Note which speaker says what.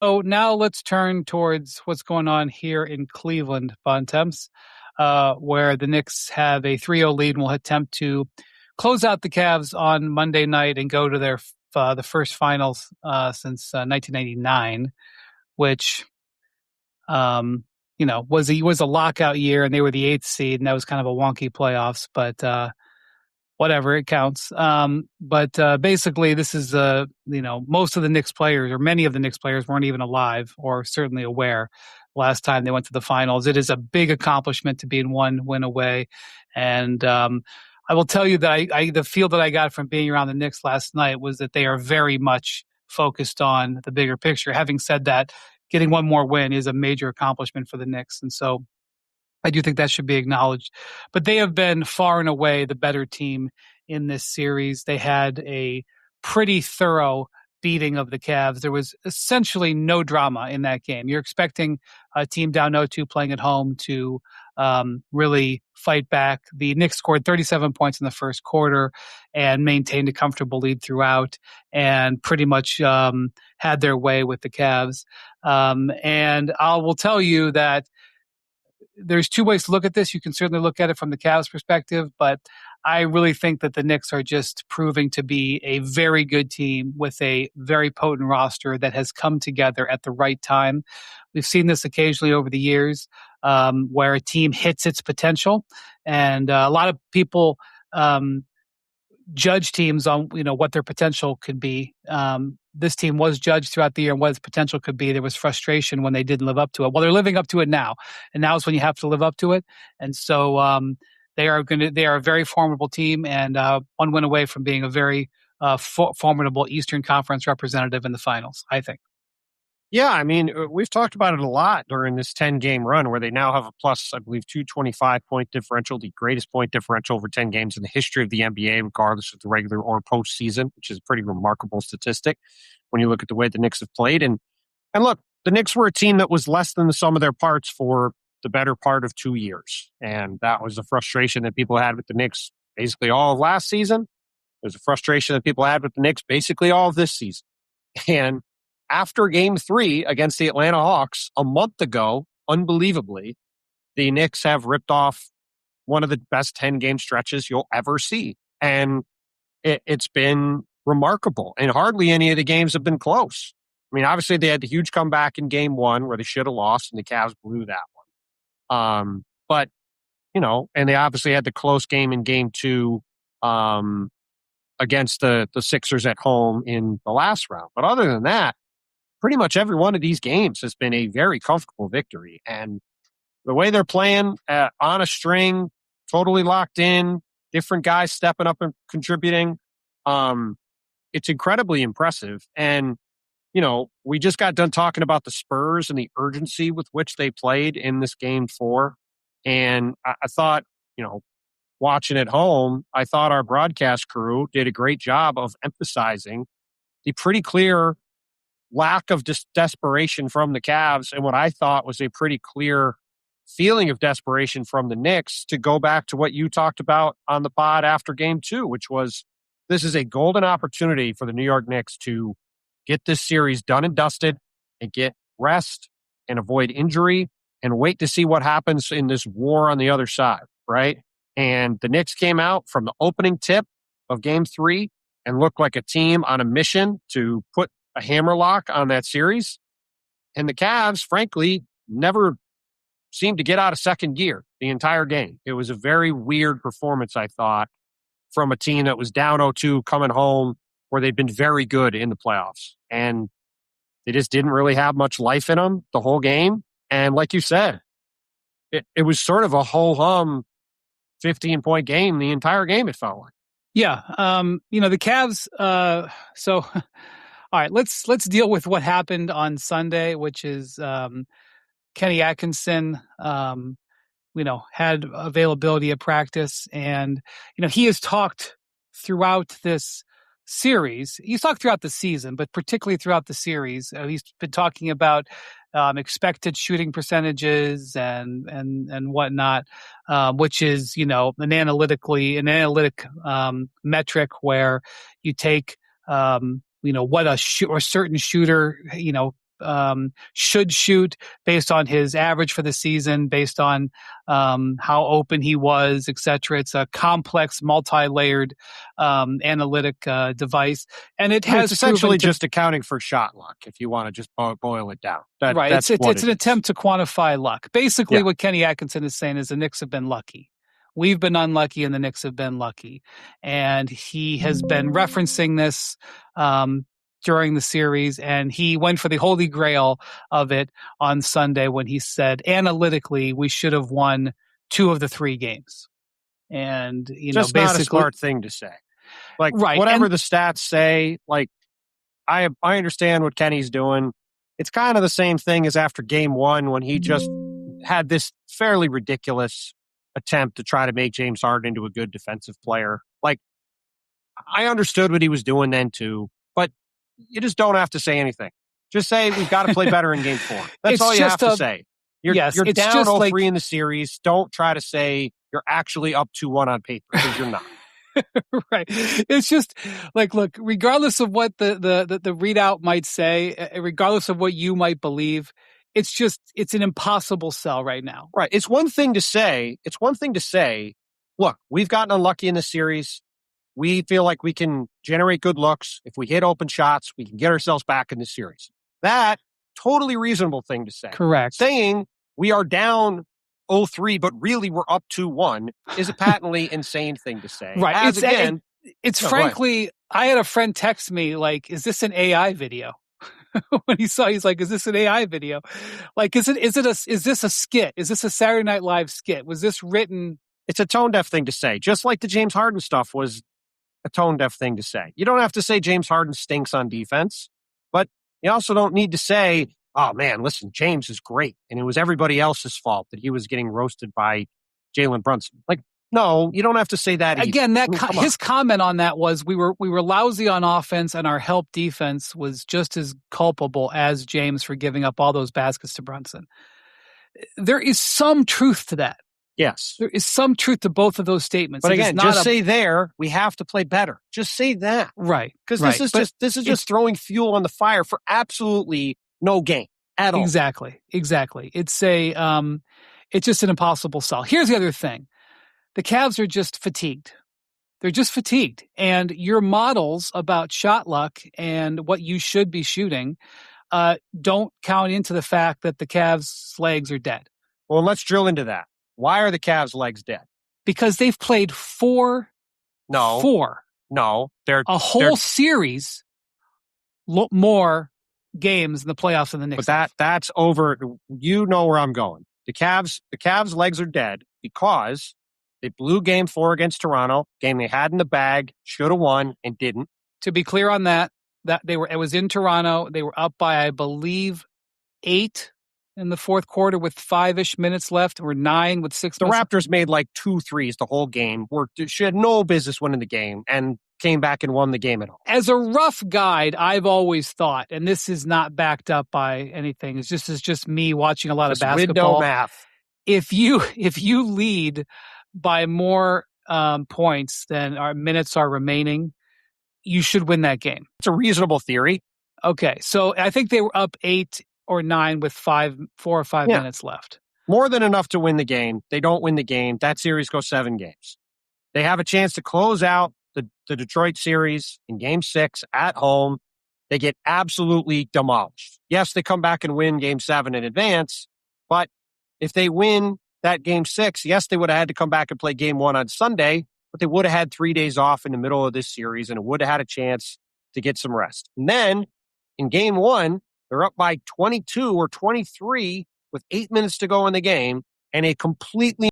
Speaker 1: So now let's turn towards what's going on here in Cleveland, Bontemps, where the Knicks have a 3-0 lead and will attempt to close out the Cavs on Monday night and go to their the first finals since 1999, which was a lockout year, and they were the eighth seed, and that was kind of a wonky playoffs, but whatever, it counts. But basically, this is most of the Knicks players, or many of the Knicks players, weren't even alive or certainly aware last time they went to the finals. It is a big accomplishment to be in one win away, and I will tell you that the feel that I got from being around the Knicks last night was that they are very much focused on the bigger picture. Having said that, getting one more win is a major accomplishment for the Knicks, and so I do think that should be acknowledged. But they have been far and away the better team in this series. They had a pretty thorough beating of the Cavs. There was essentially no drama in that game. You're expecting a team down 0-2 playing at home to really fight back. The Knicks scored 37 points in the first quarter and maintained a comfortable lead throughout, and pretty much had their way with the Cavs. And I will tell you that there's two ways to look at this. You can certainly look at it from the Cavs perspective, but I really think that the Knicks are just proving to be a very good team with a very potent roster that has come together at the right time. We've seen this occasionally over the years, where a team hits its potential, and a lot of people judge teams on what their potential could be. This team was judged throughout the year on what its potential could be. There was frustration when they didn't live up to it. Well, they're living up to it now, and now is when you have to live up to it. And so they are a very formidable team, and one win away from being a very formidable Eastern Conference representative in the finals, I think.
Speaker 2: Yeah, I mean, we've talked about it a lot during this 10-game run where they now have a plus, I believe, 225 point differential, the greatest point differential over 10 games in the history of the NBA, regardless of the regular or postseason, which is a pretty remarkable statistic when you look at the way the Knicks have played. And look, the Knicks were a team that was less than the sum of their parts for the better part of 2 years. And that was a frustration that people had with the Knicks basically all of last season. There's a frustration that people had with the Knicks basically all of this season. And after Game 3 against the Atlanta Hawks a month ago, unbelievably, the Knicks have ripped off one of the best 10-game stretches you'll ever see. And it's been remarkable. And hardly any of the games have been close. I mean, obviously, they had the huge comeback in Game 1 where they should have lost, and the Cavs blew that one. But, and they obviously had the close game in Game 2 against the Sixers at home in the last round. But other than that, pretty much every one of these games has been a very comfortable victory. And the way they're playing on a string, totally locked in, different guys stepping up and contributing, it's incredibly impressive. And, we just got done talking about the Spurs and the urgency with which they played in this Game 4. And I thought, watching at home, I thought our broadcast crew did a great job of emphasizing the pretty clear lack of desperation from the Cavs and what I thought was a pretty clear feeling of desperation from the Knicks, to go back to what you talked about on the pod after Game 2, which was this is a golden opportunity for the New York Knicks to get this series done and dusted and get rest and avoid injury and wait to see what happens in this war on the other side, right? And the Knicks came out from the opening tip of Game 3 and looked like a team on a mission to put a hammerlock on that series. And the Cavs, frankly, never seemed to get out of second gear the entire game. It was a very weird performance, I thought, from a team that was down 0-2 coming home where they'd been very good in the playoffs. And they just didn't really have much life in them the whole game. And like you said, it was sort of a ho-hum 15-point game the entire game, it felt like.
Speaker 1: Yeah. The Cavs, so all right, let's deal with what happened on Sunday, which is Kenny Atkinson, had availability at practice, and he has talked throughout this series. He's talked throughout the season, but particularly throughout the series, he's been talking about expected shooting percentages and whatnot, which is an analytic metric where you take what a certain shooter should shoot based on his average for the season, based on how open he was, etc. It's a complex, multi-layered analytic device, and it
Speaker 2: I mean, it's
Speaker 1: has proven
Speaker 2: essentially
Speaker 1: to
Speaker 2: just accounting for shot luck, if you want to just boil it down.
Speaker 1: right.
Speaker 2: That's what
Speaker 1: It's
Speaker 2: it
Speaker 1: an
Speaker 2: is.
Speaker 1: attempt to quantify luck. Basically,
Speaker 2: Yeah.
Speaker 1: what Kenny Atkinson is saying is the Knicks have been lucky. We've been unlucky, and the Knicks have been lucky. And he has been referencing this during the series, and he went for the holy grail of it on Sunday when he said, analytically, we should have won 2 of the 3 games. And
Speaker 2: Just not a
Speaker 1: basically,
Speaker 2: smart thing to say. Like,
Speaker 1: right.
Speaker 2: whatever
Speaker 1: And
Speaker 2: the stats say, like, I understand what Kenny's doing. It's kind of the same thing as after game 1 when he just had this fairly ridiculous attempt to try to make James Harden into a good defensive player. Like, I understood what he was doing then too, but you just don't have to say anything. Just say we've got to play better in game 4. That's
Speaker 1: it's
Speaker 2: all you have
Speaker 1: just
Speaker 2: to say. You're
Speaker 1: it's
Speaker 2: down
Speaker 1: just
Speaker 2: 0-3
Speaker 1: like
Speaker 2: in the series. Don't try to say you're actually up 2-1 on paper, because you're not.
Speaker 1: right. It's just like, look, regardless of what the readout might say, regardless of what you might believe, it's an impossible sell right now.
Speaker 2: Right. It's one thing to say, look, we've gotten unlucky in this series. We feel like we can generate good looks. If we hit open shots, we can get ourselves back in the series. That, totally reasonable thing to say.
Speaker 1: Correct.
Speaker 2: Saying we are down 0-3, but really we're up 2-1 is a patently insane thing to say.
Speaker 1: Right. It's
Speaker 2: No,
Speaker 1: frankly, I had a friend text me like, "Is this an AI video?" When he's like, "Is this an AI video? Like, is this a skit? Is this a Saturday Night Live skit? Was this written?"
Speaker 2: It's a tone deaf thing to say, just like the James Harden stuff was a tone deaf thing to say. You don't have to say James Harden stinks on defense, but you also don't need to say, oh man, listen, James is great, and it was everybody else's fault that he was getting roasted by Jalen Brunson. Like, no, you don't have to say that either.
Speaker 1: Again, his comment on that was we were lousy on offense, and our help defense was just as culpable as James for giving up all those baskets to Brunson. There is some truth to that.
Speaker 2: Yes.
Speaker 1: There is some truth to both of those statements.
Speaker 2: But again, just say there, we have to play better. Just say that.
Speaker 1: Right.
Speaker 2: Because this is just throwing fuel on the fire for absolutely no gain at all.
Speaker 1: Exactly. It's just an impossible sell. Here's the other thing. The Cavs are just fatigued. They're just fatigued. And your models about shot luck and what you should be shooting don't count into the fact that the Cavs' legs are dead.
Speaker 2: Well, let's drill into that. Why are the Cavs' legs dead?
Speaker 1: Because they've played four.
Speaker 2: They're
Speaker 1: a whole series more games in the playoffs than the Knicks.
Speaker 2: But that's over. You know where I'm going. The Cavs' legs are dead because they blew game 4 against Toronto, game they had in the bag, should have won and didn't.
Speaker 1: To be clear on that it was in Toronto. They were up by, I believe, 8 in the fourth quarter with 5-ish minutes left. Or 9 with 6 minutes.
Speaker 2: The Raptors made like 2 threes the whole game. She had no business winning the game and came back and won the game at all.
Speaker 1: As a rough guide, I've always thought, and this is not backed up by anything. It's just me watching a lot of basketball.
Speaker 2: Window math.
Speaker 1: If you lead by more points than our minutes are remaining, you should win that game.
Speaker 2: It's a reasonable theory.
Speaker 1: Okay, so I think they were up 8 or 9 with 4 or 5 minutes left.
Speaker 2: More than enough to win the game. They don't win the game. That series goes 7 games. They have a chance to close out the Detroit series in game 6 at home. They get absolutely demolished. Yes, they come back and win game 7 in advance, but if they win that game 6, yes, they would have had to come back and play game 1 on Sunday, but they would have had 3 days off in the middle of this series and it would have had a chance to get some rest. And then in game 1, they're up by 22 or 23 with 8 minutes to go in the game, and a completely